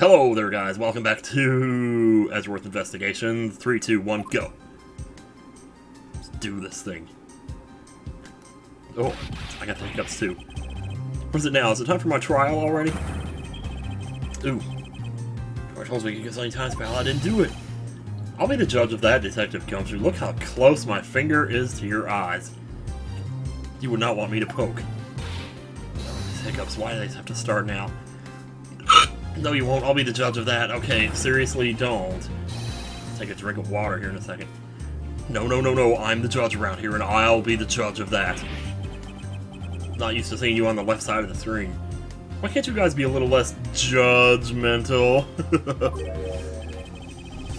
Hello there, guys. Welcome back to Edgeworth Investigations. 3, 2, 1, go. Let's do this thing. Oh, I got the hiccups too. What is it now? Is it time for my trial already? Ooh. I told me you could get so many times, pal. I didn't do it. I'll be the judge of that, Detective Gumshoe. Look how close my finger is to your eyes. You would not want me to poke. These hiccups, why do they have to start now? No, you won't. I'll be the judge of that. Okay, seriously, don't. Take a drink of water here in a second. No, no, no, no. I'm the judge around here, and I'll be the judge of that. Not used to seeing you on the left side of the screen. Why can't you guys be a little less judgmental?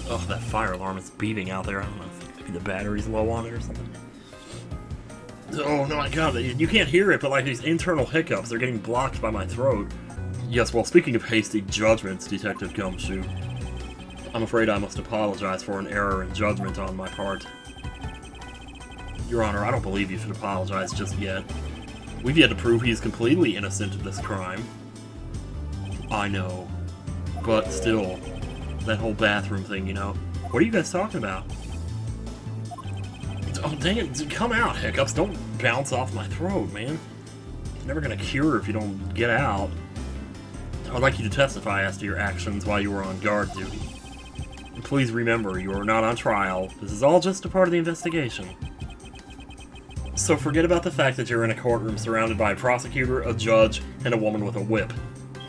Oh, that fire alarm is beeping out there. I don't know if maybe the battery's low on it or something. Oh, no, my God. You can't hear it, but like these internal hiccups, they're getting blocked by my throat. Yes, well, speaking of hasty judgments, Detective Gumshoe, I'm afraid I must apologize for an error in judgment on my part. Your Honor, I don't believe you should apologize just yet. We've yet to prove he's completely innocent of this crime. I know. But still, that whole bathroom thing, you know. What are you guys talking about? Oh, dang it. Come out, hiccups. Don't bounce off my throat, man. It's never gonna cure if you don't get out. I'd like you to testify as to your actions while you were on guard duty. And please remember, you are not on trial. This is all just a part of the investigation. So forget about the fact that you're in a courtroom surrounded by a prosecutor, a judge, and a woman with a whip.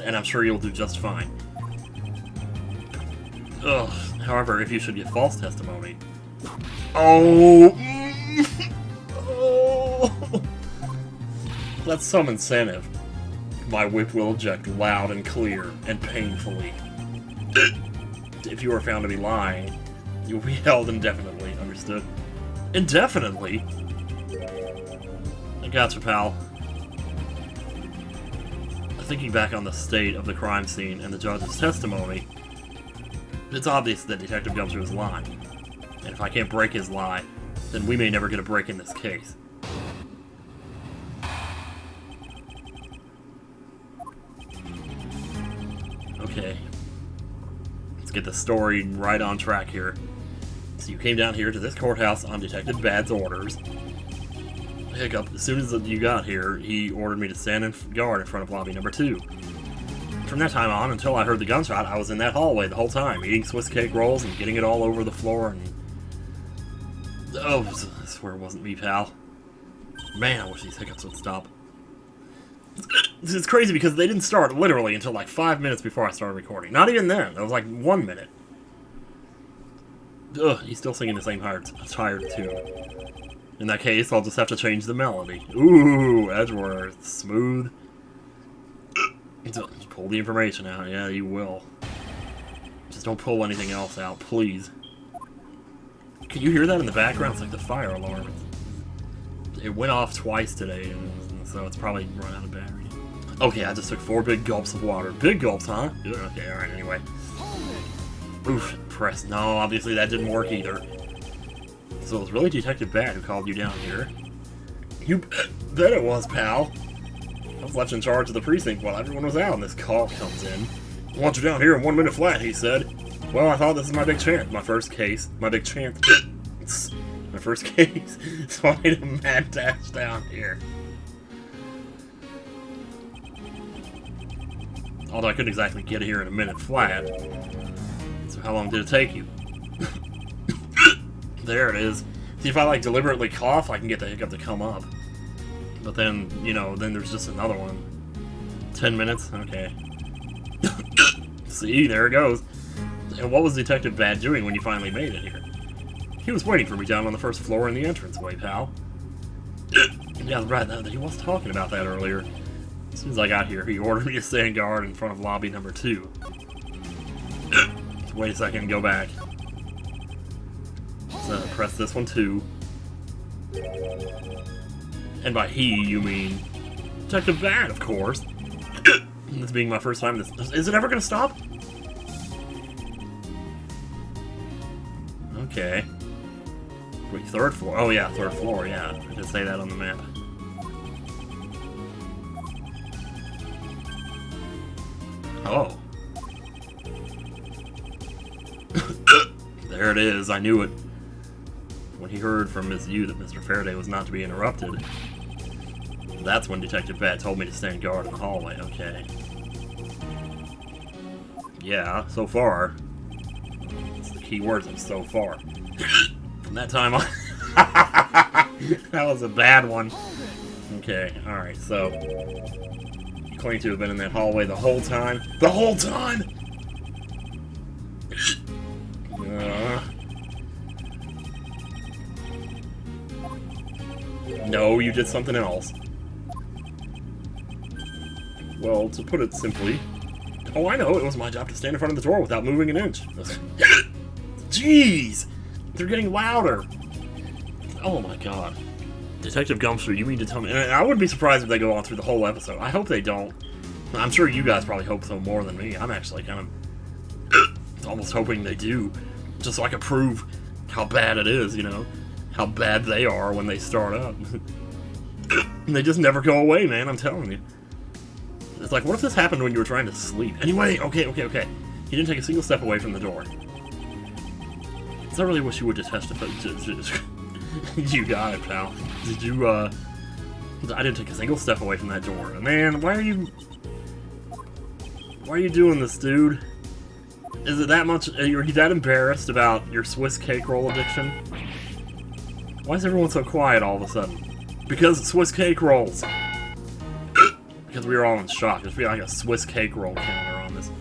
And I'm sure you'll do just fine. Ugh. However, if you should give false testimony... Oh! Oh! That's some incentive. My whip will eject loud and clear, and painfully. If you are found to be lying, you will be held indefinitely, understood? Indefinitely? I gotcha, pal. Thinking back on the state of the crime scene and the judge's testimony, it's obvious that Detective Gumshoe is lying. And if I can't break his lie, then we may never get a break in this case. Okay, let's get the story right on track here. So you came down here to this courthouse on Detective Bad's orders. Hiccup, as soon as you got here, he ordered me to stand in guard in front of lobby number 2. From that time on, until I heard the gunshot, I was in that hallway the whole time, eating Swiss cake rolls and getting it all over the floor and... Oh, I swear it wasn't me, pal. Man, I wish these hiccups would stop. It's crazy because they didn't start literally until like 5 minutes before I started recording. Not even then. It was like 1 minute. Ugh, he's still singing the same tired tune. In that case, I'll just have to change the melody. Ooh, Edgeworth. Smooth. Just pull the information out. Yeah, you will. Just don't pull anything else out, please. Can you hear that in the background? It's like the fire alarm. It went off twice today, and so it's probably run out of battery. Okay, I just took 4 big gulps of water. Big gulps, huh? Okay, alright, anyway. Oof, press. No, obviously that didn't work either. So it was really Detective Bad who called you down here. You bet it was, pal. I was left in charge of the precinct while everyone was out, and this call comes in. I want you down here in 1 minute flat, he said. Well, I thought this is my big chance. My first case. My big chance. My first case. So I made a mad dash down here. Although I couldn't exactly get here in a minute flat. So how long did it take you? There it is. See, if I like deliberately cough, I can get the hiccup to come up. But then, you know, then there's just another one. 10 minutes? Okay. See, there it goes. And what was Detective Bad doing when you finally made it here? He was waiting for me down on the first floor in the entranceway, pal. Yeah, right, he was talking about that earlier. As soon as I got here, he ordered me to stand guard in front of lobby number 2. Wait a second, go back. So press this one too. And by he, you mean Detective Bad, of course. This being my first time, is it ever gonna stop? Okay. Wait, 3rd floor? Oh yeah, 3rd floor, yeah. I did say that on the map. Oh. There it is, I knew it. When he heard from Miss Yu that Mr. Faraday was not to be interrupted, that's when Detective Bat told me to stand guard in the hallway. Okay. Yeah, so far. That's the key words of so far. From that time on. That was a bad one. Okay, alright, so. You claim to have been in that hallway the whole time. The whole time! No, you did something else. Well, to put it simply... Oh, I know, it was my job to stand in front of the door without moving an inch. Jeez! They're getting louder! Oh my god. Detective Gumshoe, you mean to tell me... And I wouldn't be surprised if they go on through the whole episode. I hope they don't. I'm sure you guys probably hope so more than me. I'm actually kind of... almost hoping they do. Just so I can prove how bad it is, you know? How bad they are when they start up. And they just never go away, man, I'm telling you. It's like, what if this happened when you were trying to sleep? Anyway, okay. He didn't take a single step away from the door. Is that really what you would detest if you got it, pal. Did you, I didn't take a single step away from that door. Man, why are you doing this, dude? Is it that much, are you that embarrassed about your Swiss cake roll addiction? Why is everyone so quiet all of a sudden? Because it's Swiss cake rolls. Because we were all in shock. There's like a Swiss cake roll counter on this.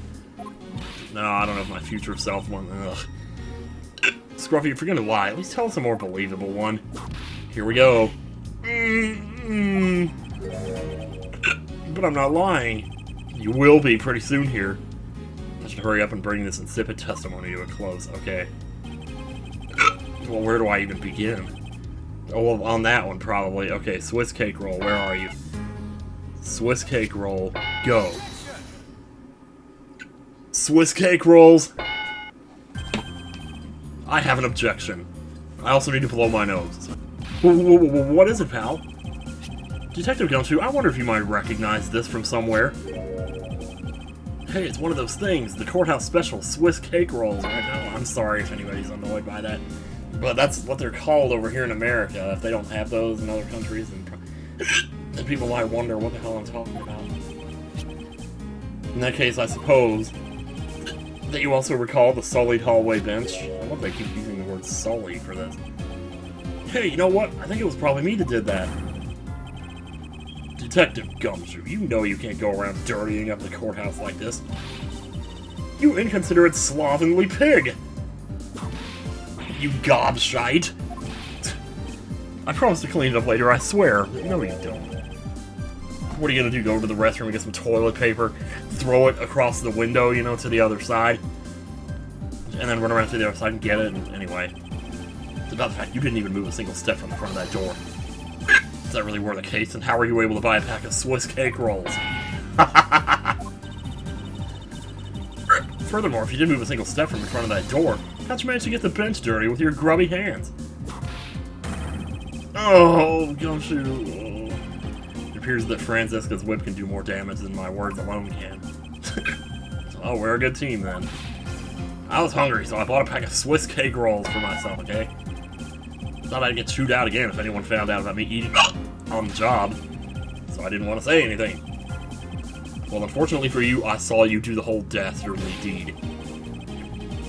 No, I don't know if my future self won. Ugh. Scruffy, if you're gonna lie, at least tell us a more believable one. Here we go. But I'm not lying. You will be pretty soon here. I should hurry up and bring this insipid testimony to a close. Okay. Well, where do I even begin? Oh, well, on that one, probably. Okay, Swiss cake roll, where are you? Swiss cake roll, go. Swiss cake rolls! I have an objection. I also need to blow my nose. What is it, pal? Detective Gumshoe, I wonder if you might recognize this from somewhere. Hey, it's one of those things, the courthouse special Swiss cake rolls right now. I'm sorry if anybody's annoyed by that. But that's what they're called over here in America. If they don't have those in other countries, then people might wonder what the hell I'm talking about. In that case, I suppose that you also recall the sullied hallway bench. I love they keep using the word sully for this. Hey, you know what? I think it was probably me that did that. Detective Gumshoe, you know you can't go around dirtying up the courthouse like this. You inconsiderate, slovenly pig! You gobshite! I promise to clean it up later, I swear. No, you don't. What are you gonna do, go to the restroom and get some toilet paper, throw it across the window, you know, to the other side? And then run around to the other side and get it, and anyway. It's about the fact you didn't even move a single step from the front of that door. If that really were the case, and how were you able to buy a pack of Swiss cake rolls? Furthermore, if you didn't move a single step from in front of that door, how'd you manage to get the bench dirty with your grubby hands? Oh, Gumshoe. Oh. It appears that Franziska's whip can do more damage than my words alone can. Oh, we're a good team then. I was hungry, so I bought a pack of Swiss cake rolls for myself, okay? Thought I'd get chewed out again if anyone found out about me eating on the job, so I didn't want to say anything. Well, unfortunately for you, I saw you do the whole dastardly deed.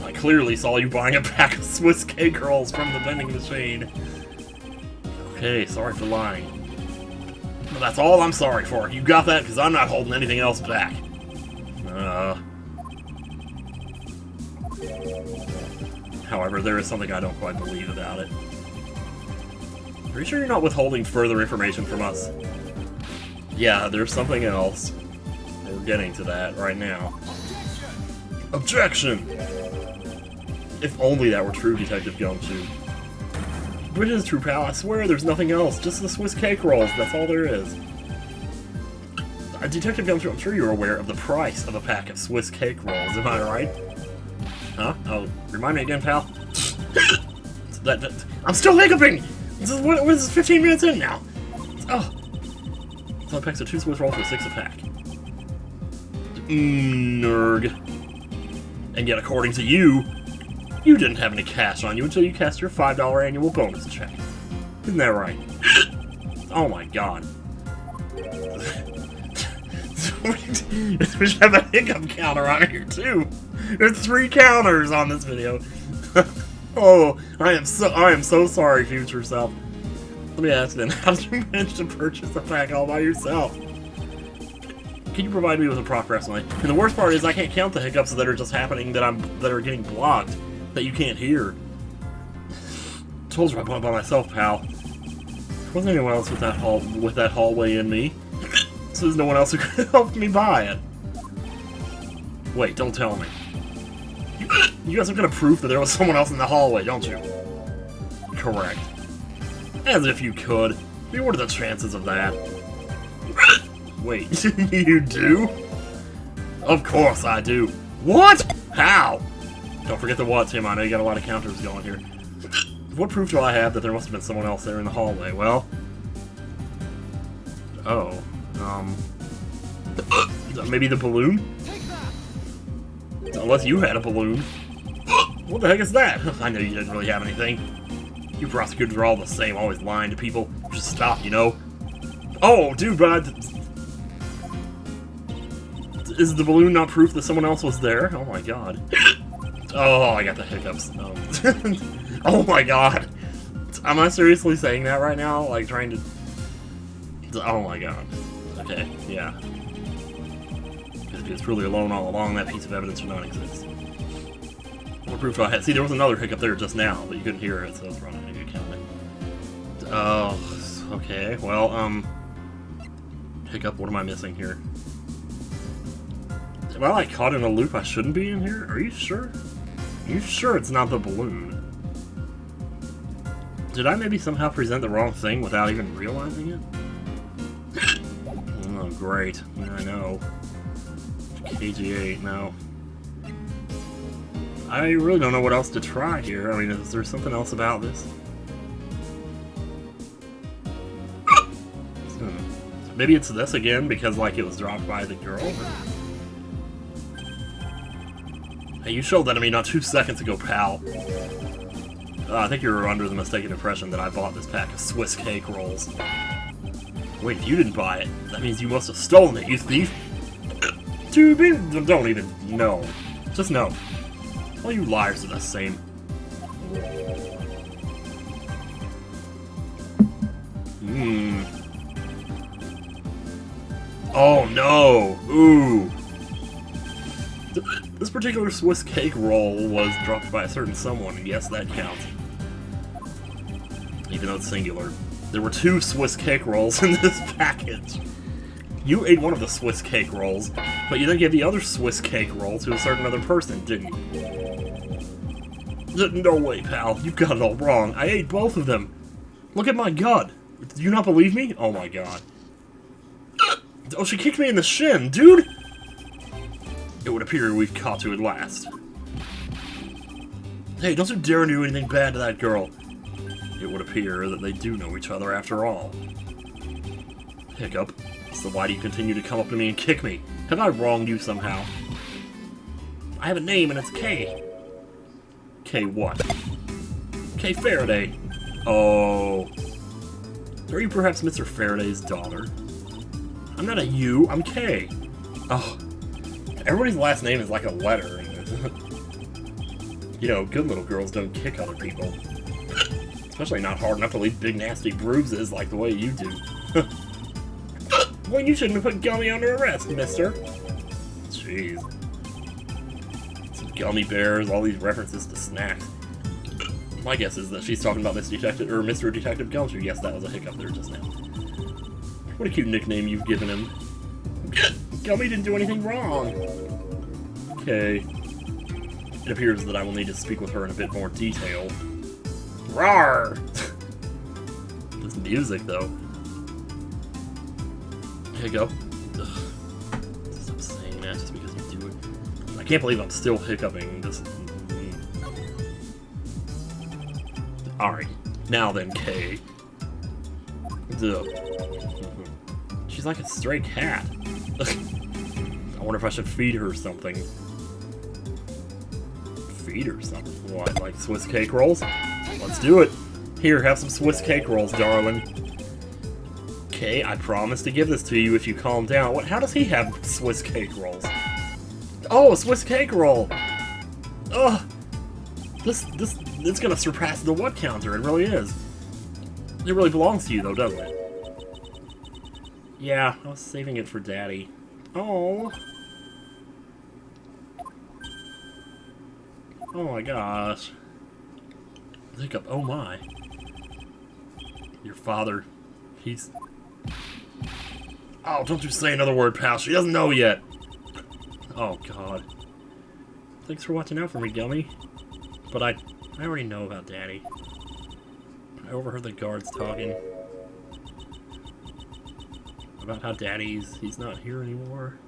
I clearly saw you buying a pack of Swiss cake rolls from the vending machine. Okay, sorry for lying. But that's all I'm sorry for. You got that? Because I'm not holding anything else back. However, there is something I don't quite believe about it. Are you sure you're not withholding further information from us? Yeah, there's something else. We're getting to that right now. Objection! If only that were true, Detective Gumshoe. But it is true, pal. I swear there's nothing else. Just the Swiss cake rolls. That's all there is. Detective Gumshoe, I'm sure you're aware of the price of a pack of Swiss cake rolls. Am I right? Huh? Oh, remind me again, pal. I'm still hiccuping! This is 15 minutes in now. Oh. So packs of 2 Swiss rolls for 6 a pack. Nerd. And yet, according to you, You didn't have any cash on you until you cast your $5 annual bonus check. Isn't that right? Oh my god. We should have a hiccup counter on here too. There's 3 counters on this video. Oh, I am so sorry, future self. Let me ask then, how did you manage to purchase a pack all by yourself? Can you provide me with a proper estimate? And the worst part is I can't count the hiccups that are just happening that are getting blocked that you can't hear. Told you I bought it by myself, pal. There wasn't anyone else with that hallway in me. So there's no one else who could help me buy it. Wait, don't tell me. You guys are gonna prove that there was someone else in the hallway, don't you? Correct. As if you could. I mean, what are the chances of that? Wait, you do? Of course I do. What? How? Don't forget the what, Tim. I know you got a lot of counters going here. What proof do I have that there must have been someone else there in the hallway? Well... Oh. Maybe the balloon? Unless you had a balloon. What the heck is that? I know you didn't really have anything. You prosecutors are all the same, always lying to people. Just stop, you know? Oh, dude, but is the balloon not proof that someone else was there? Oh my god. Oh, I got the hiccups. Oh, oh my god. Am I seriously saying that right now? Like, trying to... Oh my god. Okay, yeah. If it's really alone all along, that piece of evidence should not exist. What proof do I have? See, there was another hiccup there just now, but you couldn't hear it, so it's running a good count. Oh, okay. Well, hiccup, what am I missing here? Am I, like, caught in a loop I shouldn't be in here? Are you sure? Are you sure it's not the balloon? Did I maybe somehow present the wrong thing without even realizing it? Oh, great. I know. KG8, no. I really don't know what else to try here. I mean, is there something else about this? Maybe it's this again, because, like, it was dropped by the girl? Hey, you showed that to me not 2 seconds ago, pal. I think you were under the mistaken impression that I bought this pack of Swiss cake rolls. Wait, if you didn't buy it, that means you must have stolen it, you thief! Dude, don't even know. Just know. All you liars are the same. Hmm. Oh no! Ooh! This particular Swiss cake roll was dropped by a certain someone, and yes, that counts. Even though it's singular. There were 2 Swiss cake rolls in this package. You ate one of the Swiss cake rolls, but you then gave the other Swiss cake roll to a certain other person, didn't you? No way, pal. You got it all wrong. I ate both of them. Look at my gut. Do you not believe me? Oh my god. Oh, she kicked me in the shin, dude! It would appear we've caught you at last. Hey, don't you dare do anything bad to that girl. It would appear that they do know each other after all. Hiccup. So why do you continue to come up to me and kick me? Have I wronged you somehow? I have a name and it's K. K what? K Faraday. Oh. Are you perhaps Mr. Faraday's daughter? I'm not a you, I'm K. Oh. Everybody's last name is like a letter. You know, good little girls don't kick other people. Especially not hard enough to leave big nasty bruises like the way you do. Well, you shouldn't have put Gummy under arrest, mister. Jeez. Some gummy bears, all these references to snacks. My guess is that she's talking about Miss Detective, or Mr. Detective Gumshoe. Yes, that was a hiccup there just now. What a cute nickname you've given him. Gummy didn't do anything wrong. Okay. It appears that I will need to speak with her in a bit more detail. Rawr! This music, though. Hiccup. Ugh. Stop saying that just because you do it. I can't believe I'm still hiccuping this. Alright. Now then, Kay. Duh. She's like a stray cat. I wonder if I should feed her something. feet or something. What, like Swiss cake rolls? Let's do it. Here, have some Swiss cake rolls, darling. Okay, I promise to give this to you if you calm down. What? How does he have Swiss cake rolls? Oh, a Swiss cake roll! Ugh! It's gonna surpass the what counter, it really is. It really belongs to you though, doesn't it? Yeah, I was saving it for Daddy. Oh. Oh my gosh. Hiccup, oh my. Your father, he's... Oh, don't you say another word, pal. She doesn't know yet. Oh, God. Thanks for watching out for me, Gummy. But I already know about Daddy. I overheard the guards talking about how he's not here anymore.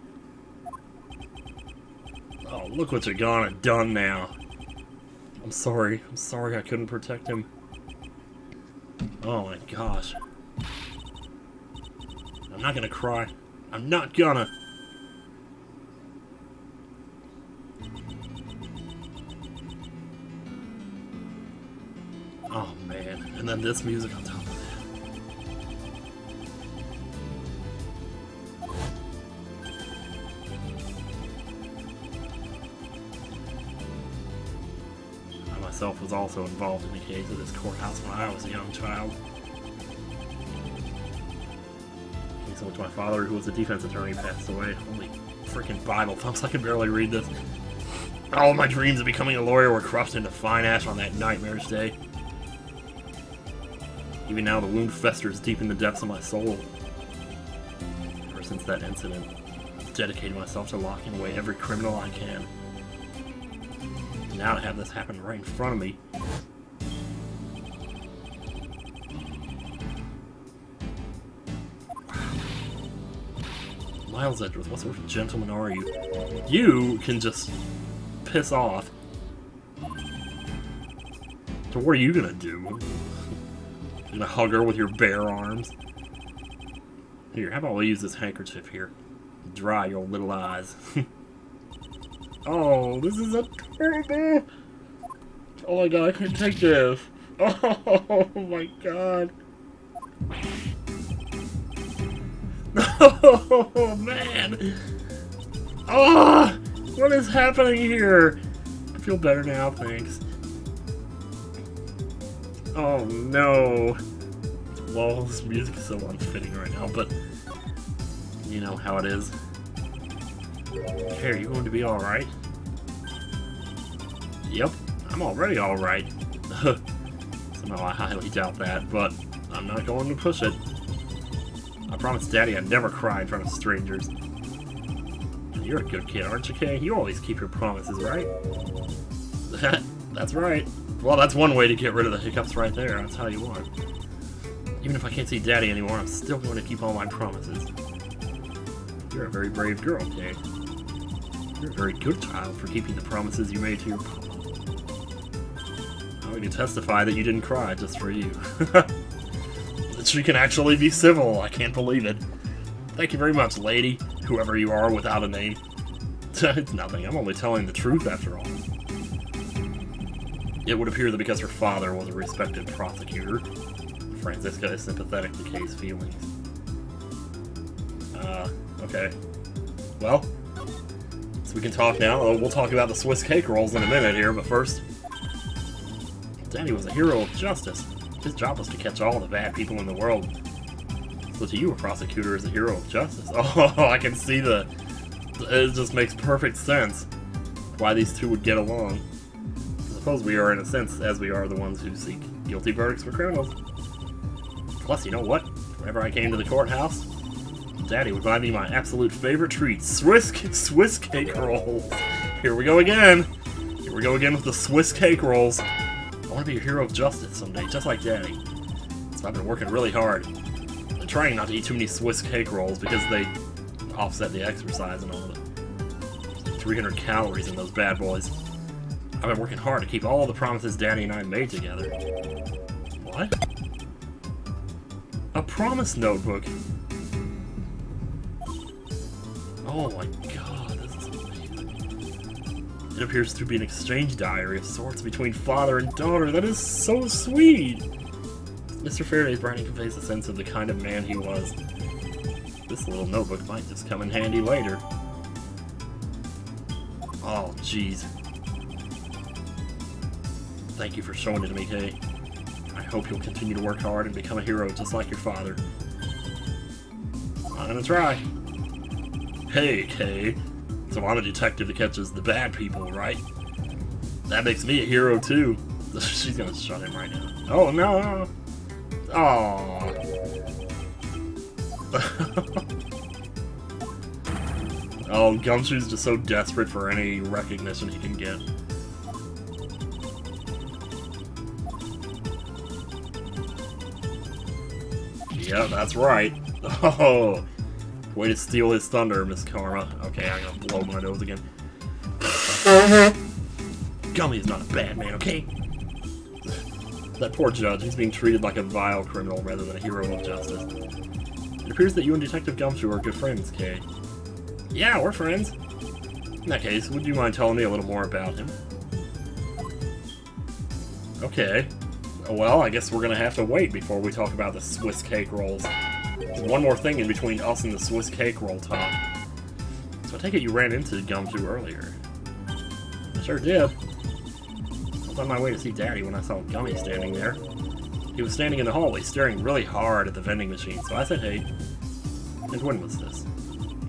Oh, look what you're gone and done now. I'm sorry I couldn't protect him. Oh my gosh. I'm not gonna cry. I'm not gonna. Oh man, and then this music on top of that. I myself was also involved in the case of this courthouse when I was a young child. Case in which my father, who was a defense attorney, passed away. Holy freaking Bible thumps, I can barely read this. All my dreams of becoming a lawyer were crushed into fine ash on that nightmarish day. Even now, the wound festers deep in the depths of my soul. Ever since that incident, I've dedicated myself to locking away every criminal I can. And now to have this happen right in front of me. Miles Edgeworth, what sort of gentleman are you? You can just piss off. So what are you gonna do? You're gonna hug her with your bare arms? Here, how about we use this handkerchief here? Dry your little eyes. Oh, this is adorable! Oh my god, I can't take this! Oh my god! Oh man! Oh! What is happening here? I feel better now, thanks. Oh no. Well, this music is so unfitting right now, but you know how it is. Hey, are you going to be alright? Yep, I'm already alright. Somehow I highly doubt that, but I'm not going to push it. I promised Daddy I'd never cry in front of strangers. You're a good kid, aren't you, Kay? You always keep your promises, right? That's right. Well, that's one way to get rid of the hiccups right there. That's how you want. Even if I can't see Daddy anymore, I'm still going to keep all my promises. You're a very brave girl, Kay. You're a very good child for keeping the promises you made to your papa. I can testify that you didn't cry just for you. She can actually be civil. I can't believe it. Thank you very much, lady. Whoever you are without a name. It's nothing. I'm only telling the truth after all. It would appear that because her father was a respected prosecutor, Francisca is sympathetic to Kay's feelings. Okay. Well, so we can talk now. We'll talk about the Swiss cake rolls in a minute here, but first... Daddy was a hero of justice. His job was to catch all the bad people in the world. So to you, a prosecutor is a hero of justice. Oh, I can see it just makes perfect sense why these two would get along. I suppose we are, in a sense, as we are the ones who seek guilty verdicts for criminals. Plus, you know what? Whenever I came to the courthouse, Daddy would buy me my absolute favorite treat, Swiss cake rolls. Here we go again. Here we go again with the Swiss cake rolls. I want to be a hero of justice someday, just like Daddy. So I've been working really hard. I'm trying not to eat too many Swiss cake rolls because they offset the exercise and all that. There's like 300 calories in those bad boys. I've been working hard to keep all the promises Daddy and I made together. What? A promise notebook? Oh my god, this is amazing. It appears to be an exchange diary of sorts between father and daughter. That is so sweet! Mr. Faraday's writing conveys a sense of the kind of man he was. This little notebook might just come in handy later. Oh, jeez. Thank you for showing it to me, Kay. I hope you'll continue to work hard and become a hero just like your father. I'm gonna try. Hey, Kay. So I'm a detective that catches the bad people, right? That makes me a hero, too. She's gonna shut him right now. Oh, no! Aww. Oh, Gumshoe's just so desperate for any recognition he can get. Yeah, that's right. Oh, way to steal his thunder, Miss Karma. Okay, I'm gonna blow my nose again. Gummy's not a bad man, okay? That poor judge, he's being treated like a vile criminal rather than a hero of justice. It appears that you and Detective Gumshoe are good friends, Kay. Yeah, we're friends. In that case, would you mind telling me a little more about him? Okay. Well, I guess we're gonna have to wait before we talk about the Swiss cake rolls. There's one more thing in between us and the Swiss cake roll talk. So I take it you ran into Gumshoe earlier. I sure did. I was on my way to see Daddy when I saw Gummy standing there. He was standing in the hallway, staring really hard at the vending machine, so I said hey. And when was this?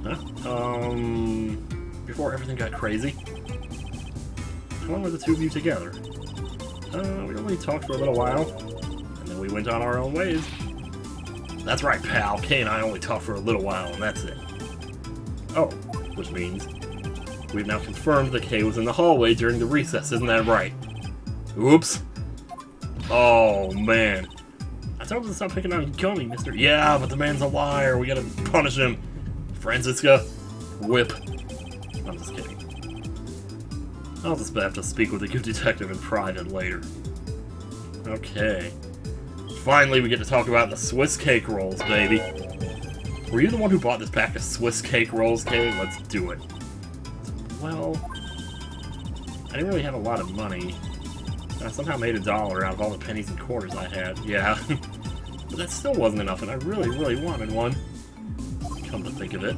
Huh? Before everything got crazy. How long were the two of you together? We only talked for a little while, and then we went on our own ways. That's right, pal. Kay and I only talked for a little while, and that's it. Oh, which means we've now confirmed that Kay was in the hallway during the recess, isn't that right? Oops. Oh, man. I told him to stop picking on Gummy, mister. Yeah, but the man's a liar. We gotta punish him. Francisca, whip. I'm just kidding. I'll just have to speak with the good detective in private later. Okay. Finally, we get to talk about the Swiss cake rolls, baby. Were you the one who bought this pack of Swiss cake rolls, Kay? Let's do it. Well, I didn't really have a lot of money. I somehow made $1 out of all the pennies and quarters I had. Yeah. But that still wasn't enough, and I really, really wanted one. Come to think of it,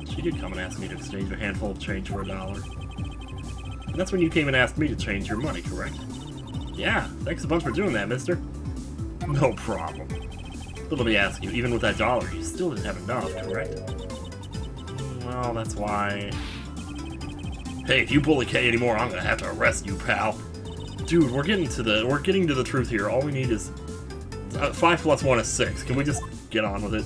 she did come and ask me to exchange a handful of change for $1. And that's when you came and asked me to change your money, correct? Yeah, thanks a bunch for doing that, mister. No problem. But let me ask you, even with that $1, you still didn't have enough, correct? Well, that's why... Hey, if you bully Kay anymore, I'm gonna have to arrest you, pal. Dude, we're getting to the truth here. All we need is 5 plus 1 is 6. Can we just get on with it?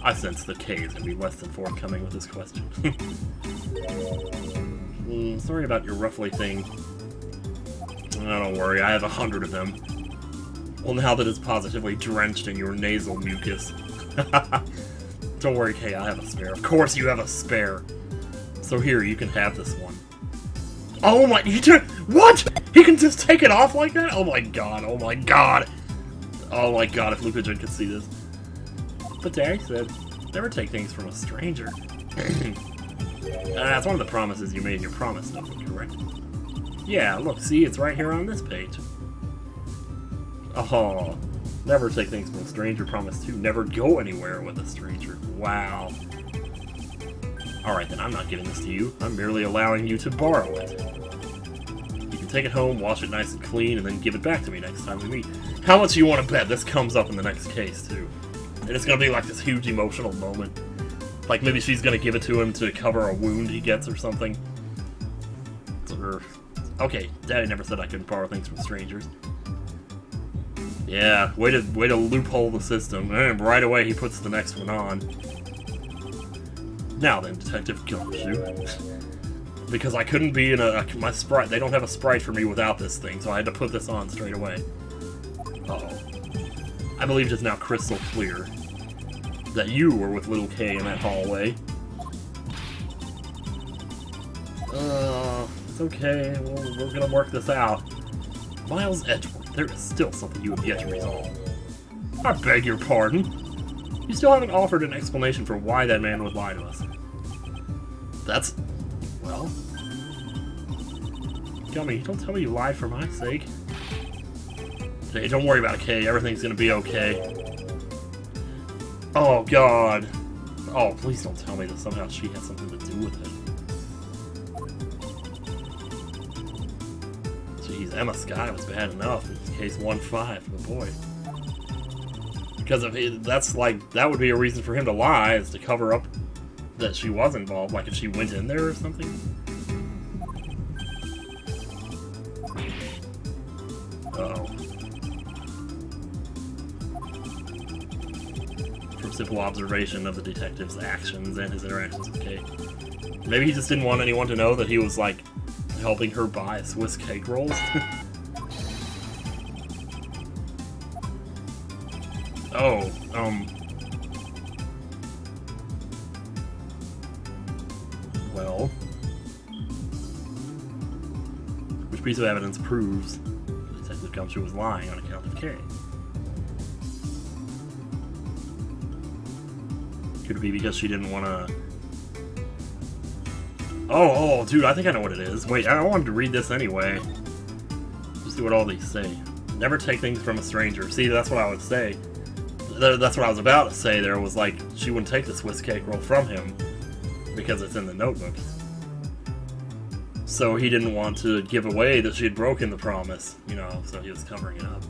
I sense that Kay is gonna be less than forthcoming with this question. Sorry about your ruffly thing. Oh, don't worry, I have 100 of them. Well, now that it's positively drenched in your nasal mucus. Don't worry, Kay, I have a spare. Of course you have a spare. So here, you can have this one. Oh my, what? He can just take it off like that? Oh my god, oh my god. Oh my god, if Lukagen could see this. But Daddy said, never take things from a stranger. That's one of the promises you made in your promise notebook, correct? Yeah, look, see, it's right here on this page. Oh, never take things from a stranger, promise to never go anywhere with a stranger. Wow. Alright then, I'm not giving this to you. I'm merely allowing you to borrow it. You can take it home, wash it nice and clean, and then give it back to me next time we meet. How much do you want to bet this comes up in the next case, too? And it's gonna be like this huge emotional moment. Like maybe she's gonna give it to him to cover a wound he gets or something. Or... Okay, Daddy never said I couldn't borrow things from strangers. Yeah, way to loophole the system. And right away he puts the next one on. Now then, Detective Gumshoe. Because I couldn't be in my sprite. They don't have a sprite for me without this thing, so I had to put this on straight away. Uh-oh. I believe it's now crystal clear that you were with little Kay in that hallway. It's okay. We're gonna work this out. Miles Edgeworth, there is still something you have yet to resolve. I beg your pardon? You still haven't offered an explanation for why that man would lie to us. That's... well... Gummy, don't tell me you lied for my sake. Hey, don't worry about it, Kay. Everything's gonna be okay. Oh, God. Oh, please don't tell me that somehow she had something to do with it. Jeez, Emma Sky was bad enough. It's case 1-5, but boy. Because if that's like, that would be a reason for him to lie, is to cover up that she was involved, like if she went in there or something. Uh-oh. From simple observation of the detective's actions and his interactions with Kay. Maybe he just didn't want anyone to know that he was, like, helping her buy Swiss cake rolls. Oh, well... which piece of evidence proves Detective Gumshoe was lying on account of Kay? Could it be because she didn't want to... Oh, dude, I think I know what it is. Wait, I wanted to read this anyway. Just see what all these say. Never take things from a stranger. See, that's what I would say. That's what I was about to say there, was like, she wouldn't take the Swiss cake roll from him because it's in the notebook. So he didn't want to give away that she had broken the promise, you know, so he was covering it up.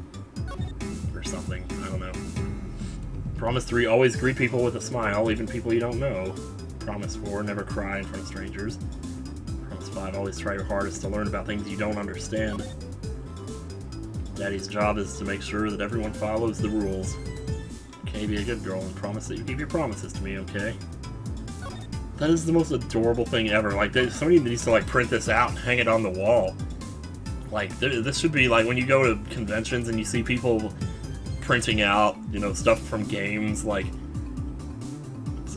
Or something, I don't know. Promise 3, always greet people with a smile, even people you don't know. Promise 4, never cry in front of strangers. Promise 5, always try your hardest to learn about things you don't understand. Daddy's job is to make sure that everyone follows the rules. Okay, be a good girl and promise that you keep your promises to me, okay? That is the most adorable thing ever. Like, somebody needs to, like, print this out and hang it on the wall. Like, this should be, like, when you go to conventions and you see people printing out, you know, stuff from games, like...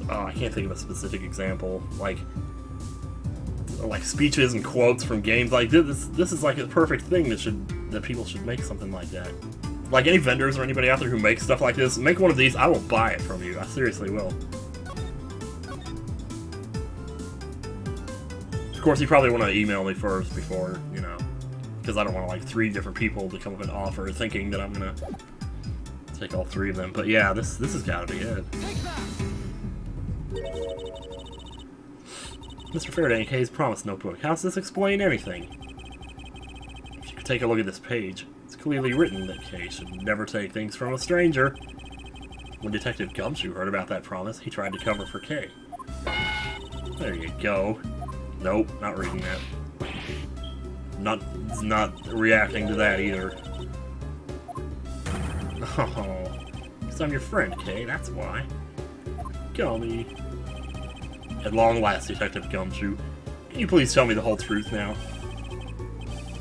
I can't think of a specific example. Like speeches and quotes from games. Like, this is, like, a perfect thing that people should make something like that. Like, any vendors or anybody out there who makes stuff like this, make one of these. I will buy it from you. I seriously will. Of course, you probably want to email me first before, you know, because I don't want, like, 3 different people to come up and offer thinking that I'm going to take all 3 of them. But yeah, this has got to be it. Mr. Faraday and Kay's promise notebook. How does this explain anything? If you could take a look at this page, it's clearly written that Kay should never take things from a stranger. When Detective Gumshoe heard about that promise, he tried to cover for Kay. There you go. Nope, not reading that. Not reacting to that either. Oh, because I'm your friend, Kay, that's why. Gummy. At long last, Detective Gumshoe, can you please tell me the whole truth now?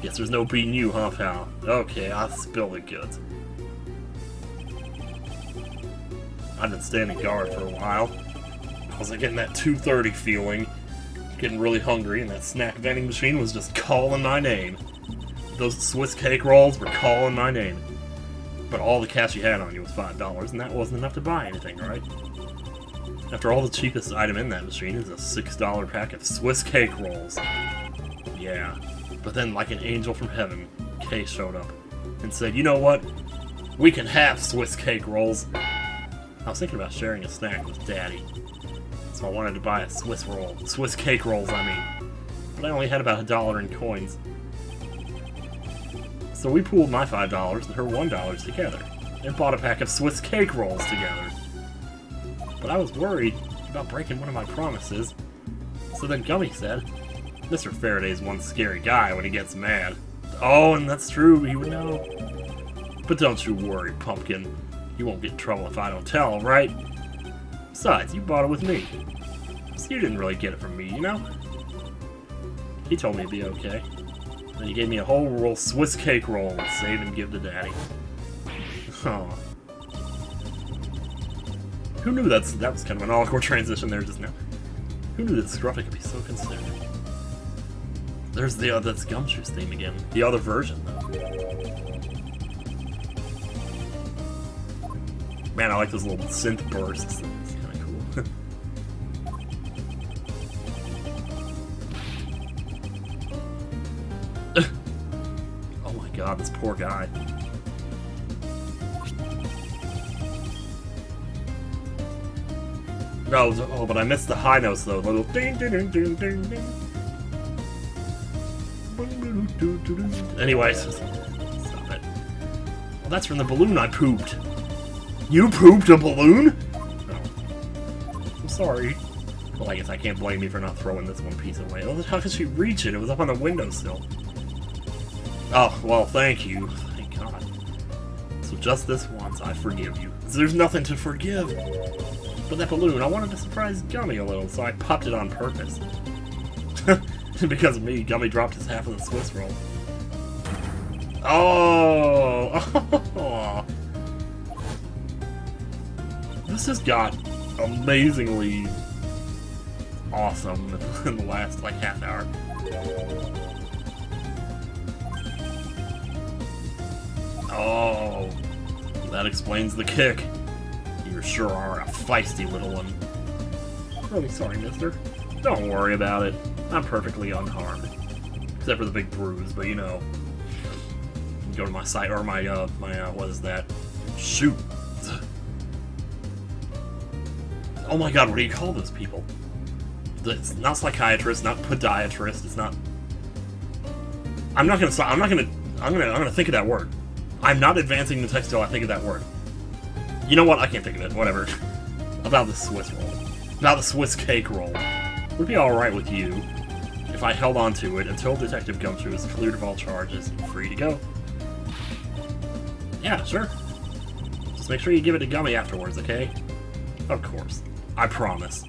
Guess there's no beating you, huh, pal? Okay, I'll spill the goods. I've been standing guard for a while. I was getting that 2:30 feeling, getting really hungry, and that snack vending machine was just calling my name. Those Swiss cake rolls were calling my name. But all the cash you had on you was $5, and that wasn't enough to buy anything, right? After all, the cheapest item in that machine is a $6 pack of Swiss cake rolls. Yeah, but then like an angel from heaven, Kay showed up and said, you know what? We can have Swiss cake rolls. I was thinking about sharing a snack with Daddy, so I wanted to buy a Swiss cake rolls, I mean. But I only had about $1 in coins. So we pooled my $5 and her $1 together, and bought a pack of Swiss cake rolls together. But I was worried about breaking one of my promises. So then Gummy said, Mr. Faraday's one scary guy when he gets mad. Oh, and that's true, he would know. But don't you worry, Pumpkin. You won't get in trouble if I don't tell, right? Besides, you bought it with me. So you didn't really get it from me, you know? He told me it'd be okay. Then he gave me a whole roll Swiss cake roll to save and give to Daddy. Oh. Who knew that was kind of an awkward transition there just now? Who knew that Scruffy could be so considerate? There's that's Gumshoe's theme again. The other version, though. Man, I like those little synth bursts. It's kind of cool. god, this poor guy. No, oh, but I missed the high notes though. The little ding ding ding ding ding ding. Anyways, stop it. Well, that's from the balloon I pooped. You pooped a balloon? Oh. I'm sorry. Well, I guess I can't blame you for not throwing this one piece away. Oh, how could she reach it? It was up on the windowsill. Oh, well, thank you. Thank God. So just this once, I forgive you. There's nothing to forgive. But that balloon, I wanted to surprise Gummy a little, so I popped it on purpose. Because of me, Gummy dropped his half of the Swiss roll. Oh! This has got amazingly awesome in the last, like, half hour. Oh, that explains the kick. You sure are a feisty little one. Really sorry, mister. Don't worry about it. I'm perfectly unharmed. Except for the big bruise, but you know. Go to my site, or my, what is that? Shoot. Oh my god, what do you call those people? It's not psychiatrist, not podiatrist, it's not... I'm gonna think of that word. I'm not advancing the text till I think of that word. You know what? I can't think of it. Whatever. About the Swiss roll. About the Swiss cake roll. Would be alright with you if I held on to it until Detective Gumshoe is cleared of all charges and free to go. Yeah, sure. Just make sure you give it to Gummy afterwards, okay? Of course. I promise.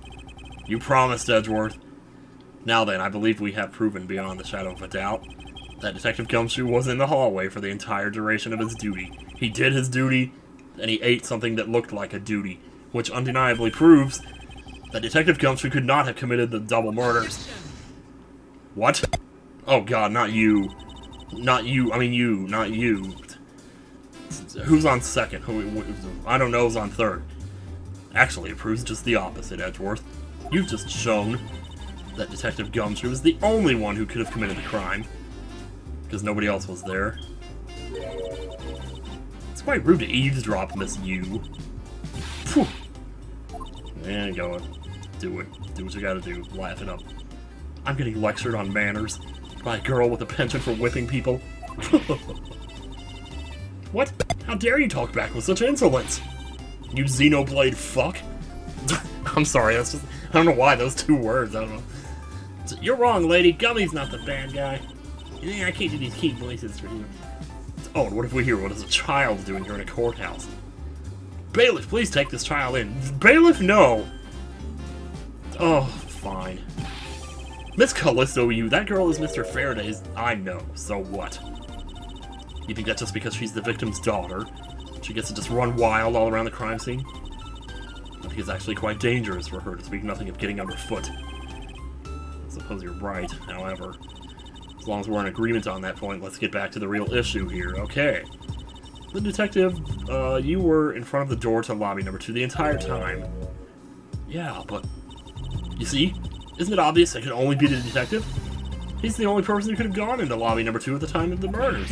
You promised, Edgeworth. Now then, I believe we have proven beyond the shadow of a doubt that Detective Gumshoe was in the hallway for the entire duration of his duty. He did his duty, and he ate something that looked like a duty, which undeniably proves that Detective Gumshoe could not have committed the double murders. What? Oh god, not you. Not you. I mean you, not you. Who's on second? I don't know who's on third. Actually, it proves just the opposite, Edgeworth. You've just shown that Detective Gumshoe is the only one who could have committed the crime. Because nobody else was there. It's quite rude to eavesdrop, Miss You. Phew. And go on. Do it. Do what you gotta do. Laugh it up. I'm getting lectured on manners by a girl with a penchant for whipping people. What? How dare you talk back with such insolence? You Xenoblade fuck? I'm sorry, that's just... I don't know why those two words, I don't know. You're wrong, lady. Gummy's not the bad guy. Yeah, I can't do these key voices for you. Oh, and what if we hear what is a child doing here in a courthouse? Bailiff, please take this child in. Bailiff, no! Oh, fine. Miss Callisto, that girl is Mr. Faraday's. I know, so what? You think that's just because she's the victim's daughter? She gets to just run wild all around the crime scene? I think it's actually quite dangerous for her, to speak nothing of getting underfoot. I suppose you're right, however. As long as we're in agreement on that point, let's get back to the real issue here. Okay. The detective, you were in front of the door to lobby number 2 the entire time. Yeah, but... You see? Isn't it obvious it could only be the detective? He's the only person who could have gone into lobby number 2 at the time of the murders.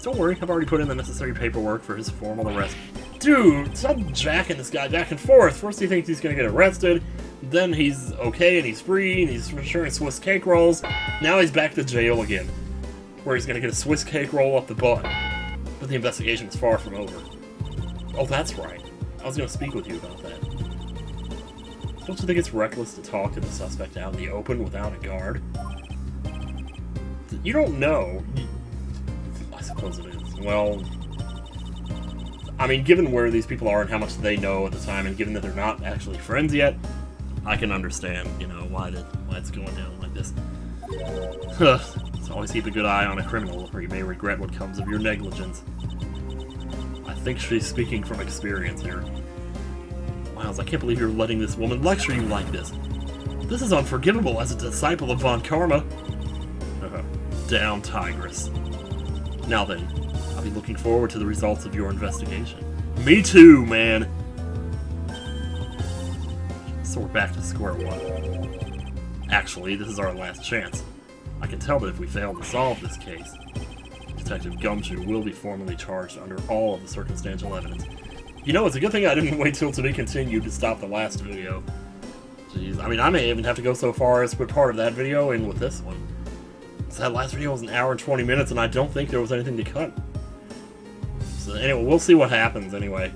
Don't worry, I've already put in the necessary paperwork for his formal arrest. Dude, stop jacking this guy back and forth. First he thinks he's gonna get arrested, then he's okay and he's free and he's sharing Swiss cake rolls. Now he's back to jail again, where he's gonna get a Swiss cake roll up the butt. But the investigation is far from over. Oh, that's right. I was gonna speak with you about that. Don't you think it's reckless to talk to the suspect out in the open without a guard? You don't know. I suppose it is. Well, I mean, given where these people are and how much they know at the time, and given that they're not actually friends yet, I can understand, you know, why it's going down like this. So always keep a good eye on a criminal, or you may regret what comes of your negligence. I think she's speaking from experience here. Miles, I can't believe you're letting this woman lecture you like this. This is unforgivable as a disciple of Von Karma. Down, Tigress. Now then, I'll be looking forward to the results of your investigation. Me too, man! So we're back to square one. Actually, this is our last chance. I can tell that if we fail to solve this case, Detective Gumshoe will be formally charged under all of the circumstantial evidence. You know, it's a good thing I didn't wait till to be continued to stop the last video. Jeez, I mean, I may even have to go so far as to put part of that video in with this one. So that last video was an hour and 20 minutes, and I don't think there was anything to cut. So anyway, we'll see what happens anyway.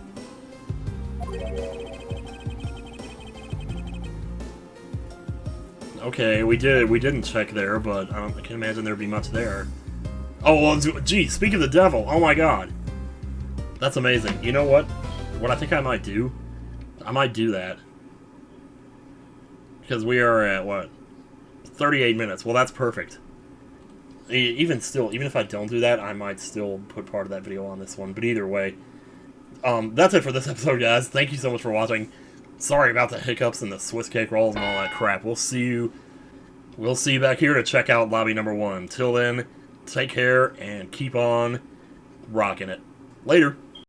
Okay, we didn't check there, but I can't imagine there'd be much there. Oh, well, gee, speak of the devil, oh my god. That's amazing. You know what? What I think I might do? I might do that. Because we are at, what? 38 minutes. Well, that's perfect. Even if I don't do that, I might still put part of that video on this one. But either way, that's it for this episode, guys. Thank you so much for watching. Sorry about the hiccups and the Swiss cake rolls and all that crap. We'll see you back here to check out lobby number 1. Till then, take care and keep on rocking it. Later.